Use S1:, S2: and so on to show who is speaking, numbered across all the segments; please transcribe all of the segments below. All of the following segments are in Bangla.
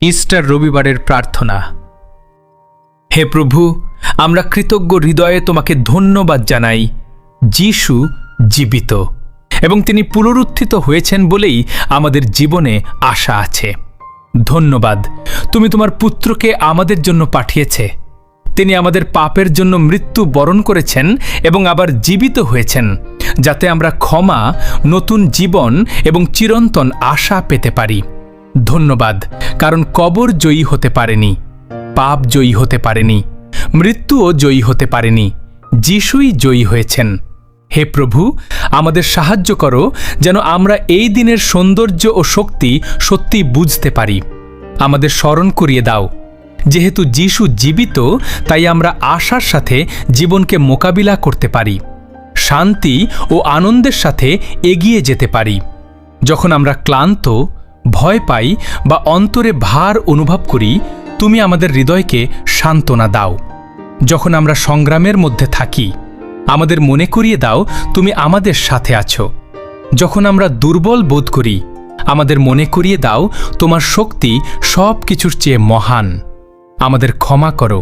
S1: ইস্টার রবিবারের প্রার্থনা। হে প্রভু, আমরা কৃতজ্ঞ হৃদয়ে তোমাকে ধন্যবাদ জানাই। যিশু জীবিত এবং তিনি পুনরুত্থিত হয়েছেন বলেই আমাদের জীবনে আশা আছে। ধন্যবাদ, তুমি তোমার পুত্রকে আমাদের জন্য পাঠিয়েছে। তিনি আমাদের পাপের জন্য মৃত্যু বরণ করেছেন এবং আবার জীবিত হয়েছেন, যাতে আমরা ক্ষমা, নতুন জীবন এবং চিরন্তন আশা পেতে পারি। ধন্যবাদ, কারণ কবর জয়ী হতে পারেনি, পাপ জয়ী হতে পারেনি, মৃত্যুও জয়ী হতে পারেনি। যিশুই জয়ী হয়েছেন। হে প্রভু, আমাদের সাহায্য করো যেন আমরা এই দিনের সৌন্দর্য ও শক্তি সত্যি বুঝতে পারি। আমাদের স্মরণ করিয়ে দাও, যেহেতু যিশু জীবিত, তাই আমরা আশার সাথে জীবনকে মোকাবিলা করতে পারি, শান্তি ও আনন্দের সাথে এগিয়ে যেতে পারি। যখন আমরা ক্লান্ত, ভয় পাই বা অন্তরে ভার অনুভব করি, তুমি আমাদের হৃদয়কে সান্ত্বনা দাও। যখন আমরা সংগ্রামের মধ্যে থাকি, আমাদের মনে করিয়ে দাও তুমি আমাদের সাথে আছো। যখন আমরা দুর্বল বোধ করি, আমাদের মনে করিয়ে দাও তোমার শক্তি সব কিছুর চেয়ে মহান। আমাদের ক্ষমা করো,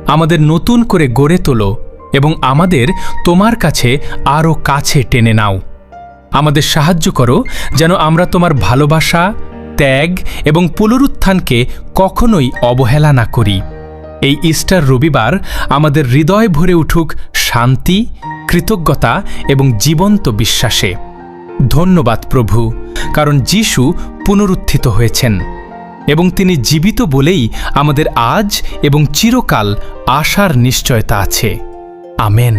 S1: আমাদের নতুন করে গড়ে তোলো এবং আমাদের তোমার কাছে আরও কাছে টেনে নাও। আমাদের সাহায্য করো যেন আমরা তোমার ভালোবাসা, ত্যাগ এবং পুনরুত্থানকে কখনোই অবহেলা না করি। এই ইস্টার রবিবার আমাদের হৃদয় ভরে উঠুক শান্তি, কৃতজ্ঞতা এবং জীবন্ত বিশ্বাসে। ধন্যবাদ প্রভু, কারণ যিশু পুনরুত্থিত হয়েছেন এবং তিনি জীবিত বলেই আমাদের আজ এবং চিরকাল আশার নিশ্চয়তা আছে। আমেন।